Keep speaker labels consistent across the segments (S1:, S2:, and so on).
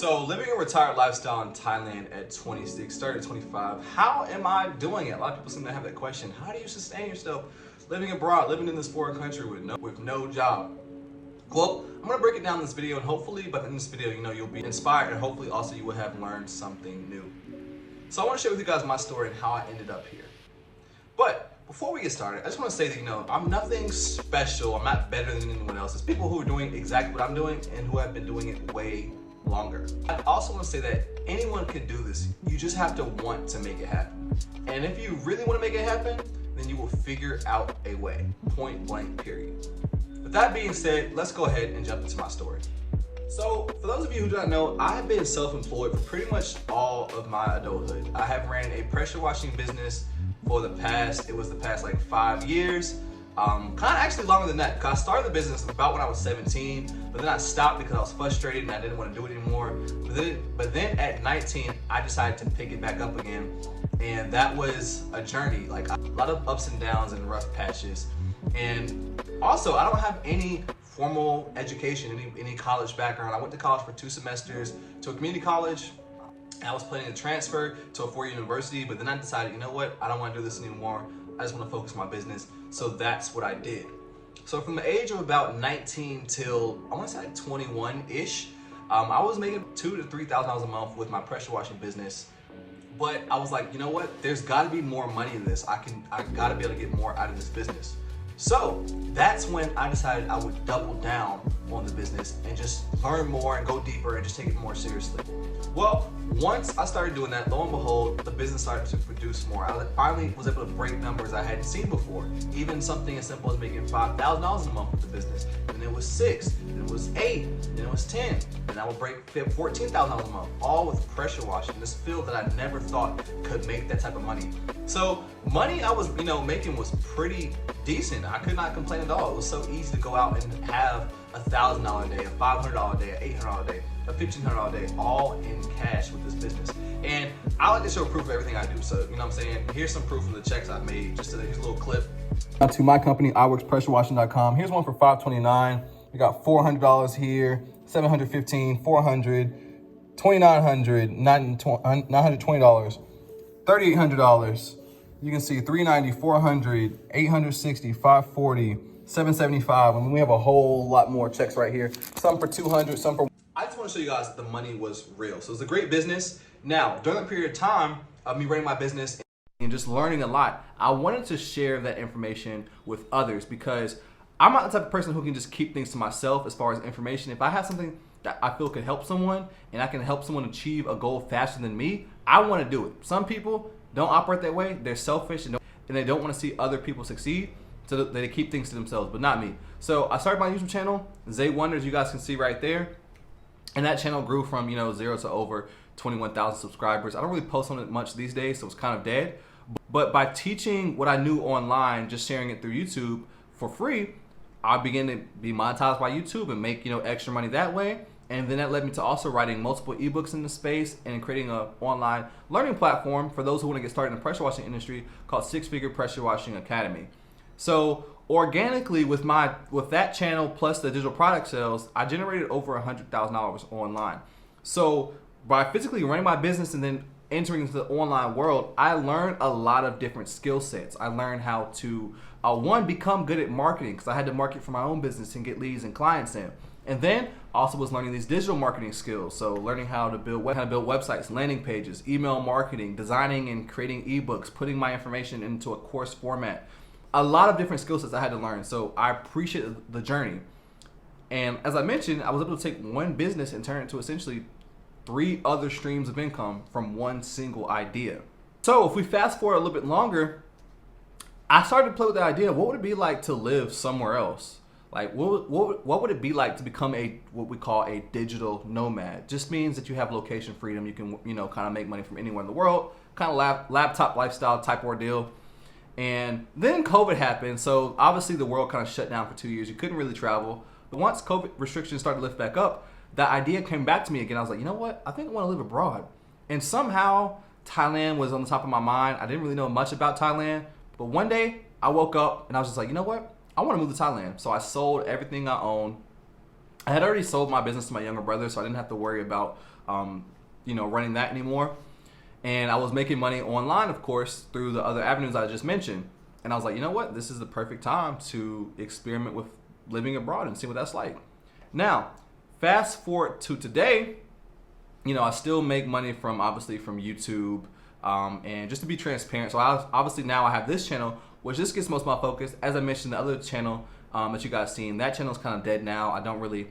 S1: So living a retired lifestyle in Thailand at 26, started at 25, how am I doing it? A lot of people seem to have that question. How do you sustain yourself living abroad, living in this foreign country with no job? Well, I'm gonna break it down in this video, and hopefully by the end of this video, you'll be inspired, and hopefully also you will have learned something new. So I wanna share with you guys my story and how I ended up here. But before we get started, I just wanna say that, I'm nothing special. I'm not better than anyone else. It's people who are doing exactly what I'm doing and who have been doing it way longer. I also want to say that anyone can do this. You just have to want to make it happen. And if you really want to make it happen, then you will figure out a way. Point blank, period. With that being said, let's go ahead and jump into my story. So, for those of you who do not know, I have been self-employed for pretty much all of my adulthood. I have ran a pressure washing business for the past 5 years. Kind of actually longer than that, because I started the business about when I was 17, but then I stopped because I was frustrated and I didn't want to do it anymore. But then at 19, I decided to pick it back up again, and that was a journey, like a lot of ups and downs and rough patches. And also, I don't have any formal education, any college background. I went to college for 2 semesters to a community college. I was planning to transfer to a 4-year university, but then I decided, you know what, I don't want to do this anymore. I just want to focus on my business. So that's what I did. So from the age of about 19 till I want to say like 21-ish, I was making $2,000 to $3,000 a month with my pressure washing business. But I was like, you know what? There's got to be more money in this. I got to be able to get more out of this business. So that's when I decided I would double down on the business and just learn more and go deeper and just take it more seriously. Well, once I started doing that, lo and behold, the business started to produce more. I finally was able to break numbers I hadn't seen before. Even something as simple as making $5,000 a month with the business. Then it was 6, then it was 8, then it was 10. Then I would break $14,000 a month, all with pressure washing, this field that I never thought could make that type of money. So money I was, making was pretty decent. I could not complain at all. It was so easy to go out and have $1,000 a day, a $500 a day, a $800 a day, a $1,500 a day, all in cash with this business. And I like to show proof of everything I do. So, you know what I'm saying? Here's some proof of the checks I've made. Here's a little clip. To my company, iworkspressurewashing.com. Here's one for $529. We got $400 here, $715, $400, $2,900, $920, $3,800. You can see $390, $400, $860, $540, $775. And we have a whole lot more checks right here. Some for $200, some for... I just want to show you guys that the money was real. So it's a great business. Now, during the period of time of me running my business and just learning a lot, I wanted to share that information with others because I'm not the type of person who can just keep things to myself as far as information. If I have something that I feel could help someone and I can help someone achieve a goal faster than me, I want to do it. Some people don't operate that way. They're selfish and they don't want to see other people succeed, so they keep things to themselves, but not me. So I started my YouTube channel, Zay Wonders, you guys can see right there. And that channel grew from 0 to over 21,000 subscribers. I don't really post on it much these days, so it's kind of dead. But by teaching what I knew online, just sharing it through YouTube for free, I began to be monetized by YouTube and make extra money that way. And then that led me to also writing multiple ebooks in the space and creating an online learning platform for those who want to get started in the pressure washing industry called 6 Figure Pressure Washing Academy. So organically with that channel plus the digital product sales, I generated over $100,000 online. So by physically running my business and then entering into the online world, I learned a lot of different skill sets. I learned how to, one, become good at marketing because I had to market for my own business and get leads and clients in. And then also was learning these digital marketing skills. So learning how to build websites, landing pages, email marketing, designing and creating ebooks, putting my information into a course format. A lot of different skill sets I had to learn. So I appreciate the journey. And as I mentioned, I was able to take one business and turn it into essentially 3 other streams of income from one single idea. So if we fast forward a little bit longer, I started to play with the idea of what would it be like to live somewhere else? Like what would it be like to become what we call a digital nomad? Just means that you have location freedom. You can kind of make money from anywhere in the world, kind of laptop lifestyle type ordeal. And then COVID happened, so obviously the world kind of shut down for 2 years. You couldn't really travel. But once COVID restrictions started to lift back up, that idea came back to me again. I was like, you know what? I think I want to live abroad. And somehow Thailand was on the top of my mind. I didn't really know much about Thailand, but one day I woke up and I was just like, you know what? I want to move to Thailand. So I sold everything I own I had already sold my business to my younger brother, so I didn't have to worry about, running that anymore. And I was making money online, of course, through the other avenues I just mentioned. And I was like, you know what? This is the perfect time to experiment with living abroad and see what that's like. Now, fast forward to today, I still make money from YouTube, and just to be transparent. So obviously now I have this channel, which this gets most of my focus. As I mentioned, the other channel that you guys seen, that channel is kind of dead now. I don't really,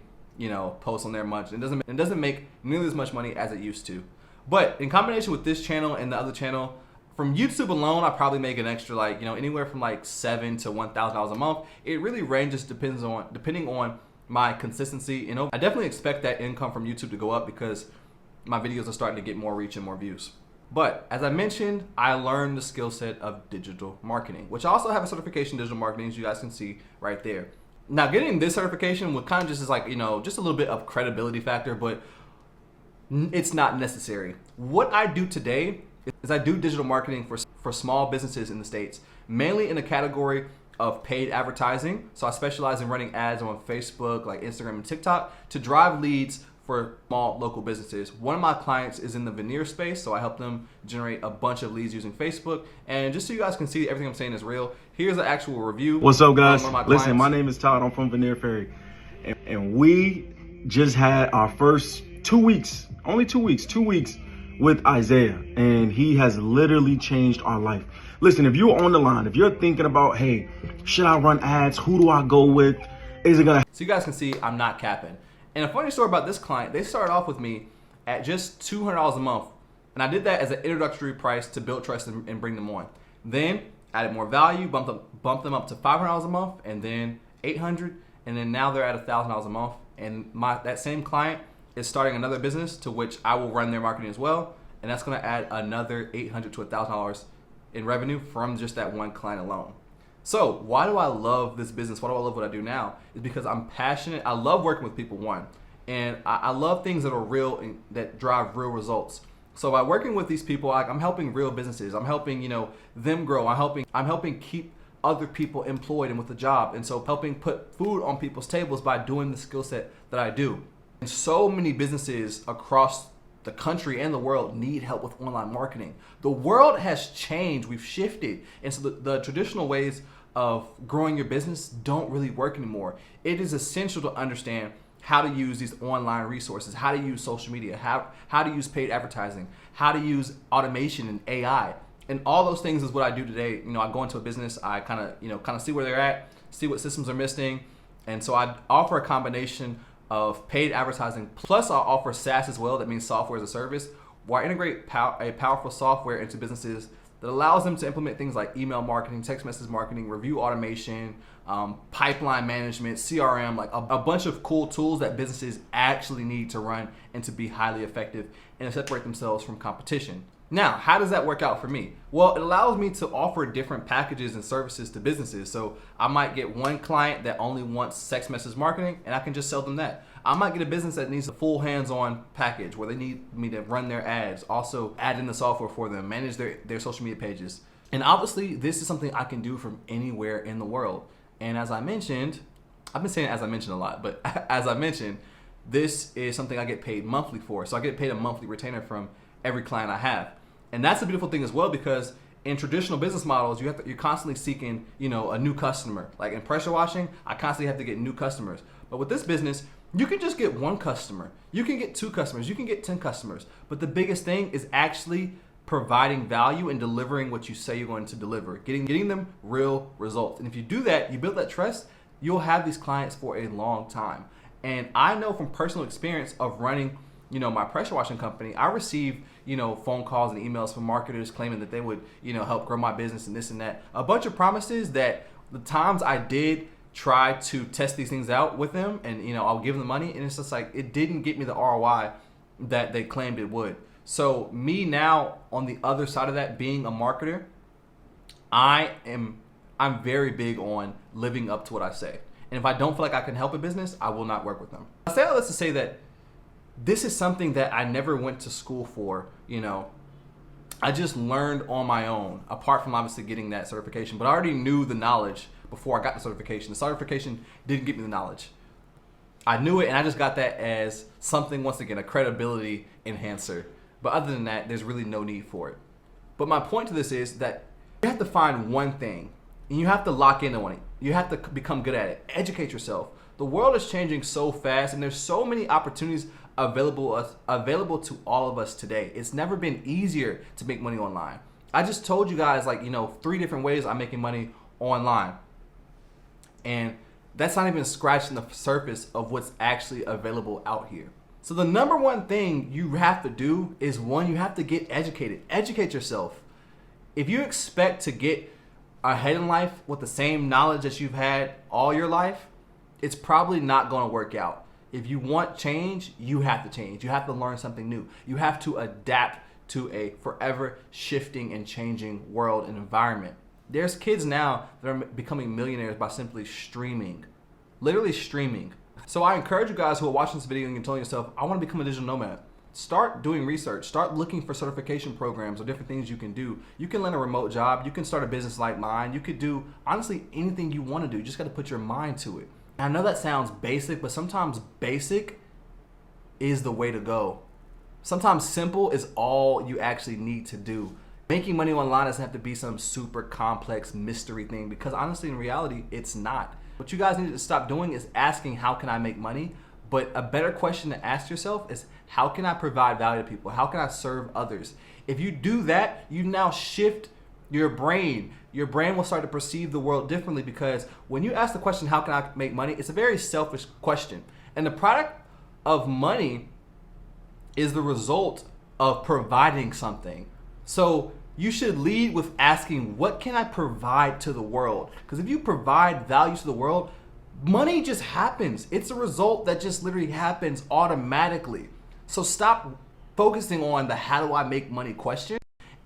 S1: post on there much. It doesn't make nearly as much money as it used to. But in combination with this channel and the other channel, from YouTube alone, I probably make an extra anywhere from $7,000 to $1,000 a month. It really ranges depending on my consistency. I definitely expect that income from YouTube to go up because my videos are starting to get more reach and more views. But as I mentioned, I learned the skill set of digital marketing, which I also have a certification in digital marketing, as you guys can see right there. Now, getting this certification would kind of just is just a little bit of credibility factor, but it's not necessary. What I do today is I do digital marketing for small businesses in the States, mainly in the category of paid advertising. So I specialize in running ads on Facebook, like Instagram and TikTok, to drive leads for small local businesses. One of my clients is in the veneer space, so I help them generate a bunch of leads using Facebook. And just so you guys can see everything I'm saying is real, here's an actual review.
S2: What's up, guys? Listen, my name is Todd. I'm from Veneer Ferry. And we just had our first 2 weeks, only 2 weeks, 2 weeks with Isaiah. And he has literally changed our life. Listen, if you're on the line, if you're thinking about, hey, should I run ads? Who do I go with? Is it gonna?
S1: So you guys can see I'm not capping. And a funny story about this client, they started off with me at just $200 a month. And I did that as an introductory price to build trust and bring them on. Then added more value, bumped them up to $500 a month, and then $800, and then now they're at $1,000 a month. And that same client is starting another business to which I will run their marketing as well. And that's gonna add another $800 to $1,000 in revenue from just that one client alone. So why do I love this business? Why do I love what I do now? Is because I'm passionate. I love working with people, one. And I love things that are real and that drive real results. So by working with these people, I'm helping real businesses. I'm helping, them grow. I'm helping keep other people employed and with a job. And so helping put food on people's tables by doing the skill set that I do. And so many businesses across the country and the world need help with online marketing. The world has changed. We've shifted. And so the traditional ways of growing your business don't really work anymore. It is essential to understand how to use these online resources, how to use social media, how to use paid advertising, how to use automation and AI. And all those things is what I do today. I go into a business, I kind of see where they're at, see what systems are missing. And so I offer a combination of paid advertising, plus I'll offer SaaS as well. That means software as a service, where I integrate a powerful software into businesses that allows them to implement things like email marketing, text message marketing, review automation, pipeline management, CRM, like a bunch of cool tools that businesses actually need to run and to be highly effective and to separate themselves from competition. Now, how does that work out for me? Well, it allows me to offer different packages and services to businesses. So I might get one client that only wants text message marketing, and I can just sell them that. I might get a business that needs a full hands-on package where they need me to run their ads, also add in the software for them, manage their social media pages. And obviously, this is something I can do from anywhere in the world. And as I mentioned, I've been saying as I mentioned a lot, but as I mentioned, this is something I get paid monthly for. So I get paid a monthly retainer from every client I have. And that's a beautiful thing as well, because in traditional business models, you're constantly seeking, a new customer. Like in pressure washing, I constantly have to get new customers. But with this business, you can just get one customer. You can get 2 customers. You can get 10 customers. But the biggest thing is actually providing value and delivering what you say you're going to deliver, getting them real results. And if you do that, you build that trust, you'll have these clients for a long time. And I know from personal experience of running, my pressure washing company, I received, phone calls and emails from marketers claiming that they would, help grow my business and this and that. A bunch of promises that the times I did try to test these things out with them and, I'll give them the money, and it's just like, it didn't get me the ROI that they claimed it would. So me now on the other side of that, being a marketer, I'm very big on living up to what I say. And if I don't feel like I can help a business, I will not work with them. I say all this to say that this is something that I never went to school for, I just learned on my own, apart from obviously getting that certification. But I already knew the knowledge before I got the certification. The certification didn't get me the knowledge. I knew it, and I just got that as something, once again, a credibility enhancer. But other than that, there's really no need for it. But my point to this is that you have to find one thing, and you have to lock into one. You have to become good at it. Educate yourself. The world is changing so fast, and there's so many opportunities available to all of us today. It's never been easier to make money online. I just told you guys, like, 3 different ways I'm making money online. And that's not even scratching the surface of what's actually available out here. So the number one thing you have to do is, one, you have to get educated. Educate yourself. If you expect to get ahead in life with the same knowledge that you've had all your life, it's probably not going to work out. If you want change, you have to change. You have to learn something new. You have to adapt to a forever shifting and changing world and environment. There's kids now that are becoming millionaires by simply streaming, literally streaming. So I encourage you guys who are watching this video and you're telling yourself, I want to become a digital nomad. Start doing research. Start looking for certification programs or different things you can do. You can learn a remote job. You can start a business like mine. You could do, honestly, anything you want to do. You just got to put your mind to it. And I know that sounds basic, but sometimes basic is the way to go. Sometimes simple is all you actually need to do. Making money online doesn't have to be some super complex mystery thing, because honestly, in reality, it's not. What you guys need to stop doing is asking, how can I make money? But a better question to ask yourself is, how can I provide value to people? How can I serve others? If you do that, you now shift your brain. Your brain will start to perceive the world differently, because when you ask the question, how can I make money? It's a very selfish question. And the product of money is the result of providing something. So you should lead with asking, what can I provide to the world? Because if you provide value to the world, money just happens. It's a result that just literally happens automatically. So stop focusing on the how do I make money question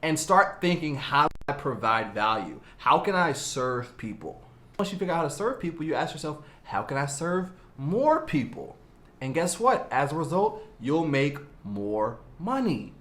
S1: and start thinking, how do I provide value? How can I serve people? Once you figure out how to serve people, you ask yourself, how can I serve more people? And guess what? As a result, you'll make more money.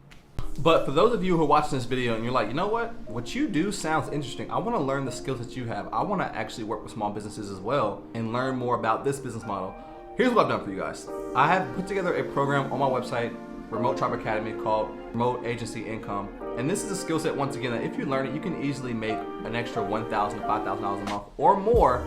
S1: But for those of you who are watching this video and you're like, you know what you do sounds interesting. I want to learn the skills that you have. I want to actually work with small businesses as well and learn more about this business model. Here's what I've done for you guys. I have put together a program on my website, Remote Tribe Academy, called Remote Agency Income. And this is a skill set, once again, that if you learn it, you can easily make an extra $1,000 to $5,000 a month or more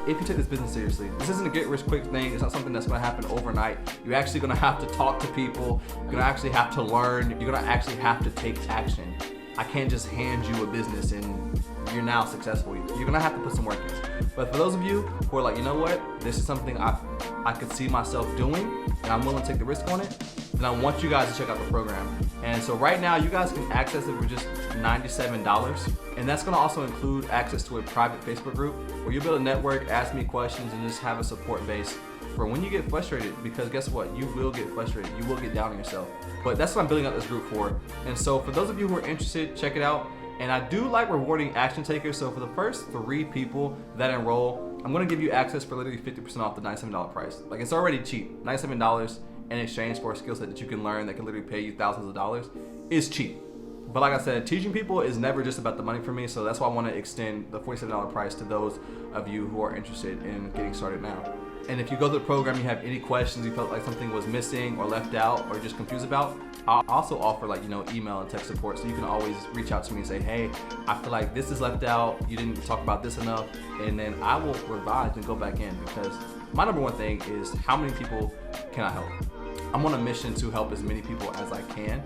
S1: if you take this business seriously. This isn't a get rich quick thing. It's not something that's going to happen overnight. You're actually going to have to talk to people. You're going to actually have to learn. You're going to actually have to take action. I can't just hand you a business and you're now successful. You're going to have to put some work in. But for those of you who are like, you know what, this is something I could see myself doing and I'm willing to take the risk on it, then I want you guys to check out the program. And so right now, you guys can access it for just $97. And that's gonna also include access to a private Facebook group where you'll be able to network, ask me questions, and just have a support base for when you get frustrated, because guess what? You will get frustrated. You will get down on yourself. But that's what I'm building up this group for. And so for those of you who are interested, check it out. And I do like rewarding action takers. So for the first 3 people that enroll, I'm gonna give you access for literally 50% off the $97 price. Like, it's already cheap. $97 in exchange for a skill set that you can learn that can literally pay you thousands of dollars is cheap. But like I said, teaching people is never just about the money for me. So that's why I want to extend the $47 price to those of you who are interested in getting started now. And if you go through the program, you have any questions, you felt like something was missing or left out or just confused about, I'll also offer email and text support. So you can always reach out to me and say, hey, I feel like this is left out. You didn't talk about this enough. And then I will revise and go back in, because my number one thing is, how many people can I help? I'm on a mission to help as many people as I can.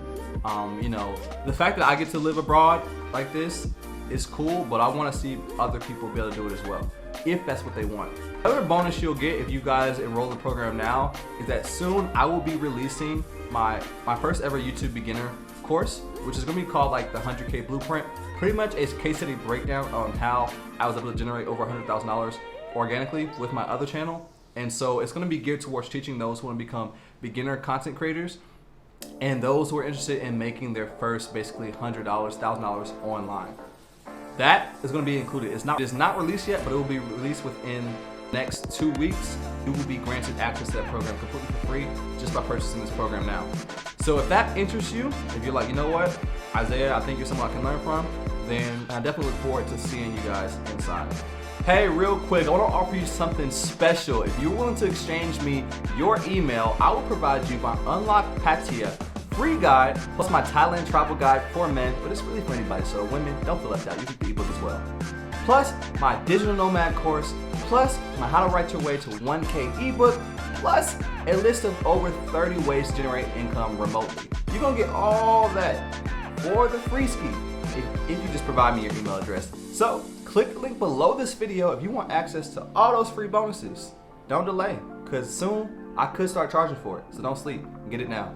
S1: The fact that I get to live abroad like this is cool, but I want to see other people be able to do it as well, if that's what they want. Another bonus you'll get if you guys enroll in the program now is that soon I will be releasing my first ever YouTube beginner course, which is going to be called the 100K Blueprint. Pretty much a case study breakdown on how I was able to generate over $100,000 organically with my other channel. And so it's going to be geared towards teaching those who want to become beginner content creators and those who are interested in making their first basically $100,000, $1,000 online. That is going to be included. It's not released yet, but it will be released within the next 2 weeks. You will be granted access to that program completely for free just by purchasing this program now. So if that interests you, if you're like, you know what, Isaiah, I think you're someone I can learn from, then I definitely look forward to seeing you guys inside. Hey, real quick, I want to offer you something special. If you're willing to exchange me your email, I will provide you my Unlock Pattaya free guide, plus my Thailand travel guide for men, but it's really for anybody, so women, don't feel left out. You can get the ebook as well. Plus my digital nomad course, plus my how to write your way to 1K ebook, plus a list of over 30 ways to generate income remotely. You're gonna get all that for the free ski if you just provide me your email address. So click the link below this video if you want access to all those free bonuses. Don't delay, because soon I could start charging for it, so don't sleep, get it now.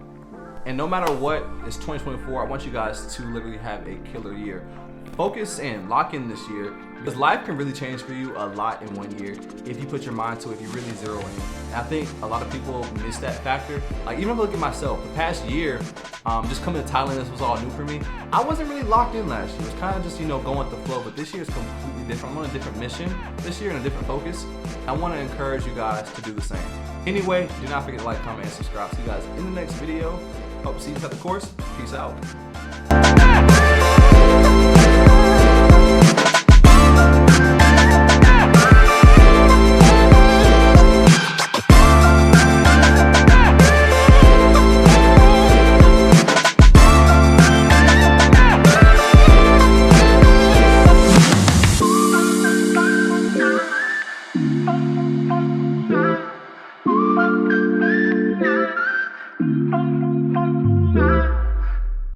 S1: And no matter what, it's 2024, I want you guys to literally have a killer year. Focus in, lock in this year, because life can really change for you a lot in 1 year if you put your mind to it, if you really zero in. And I think a lot of people miss that factor. Like, even if I look at myself, the past year, just coming to Thailand, this was all new for me. I wasn't really locked in last year. It was kind of just, going with the flow, but this year is completely different. I'm on a different mission this year and a different focus. I want to encourage you guys to do the same. Anyway, do not forget to like, comment, and subscribe. See you guys in the next video. Hope to see you at the course. Peace out.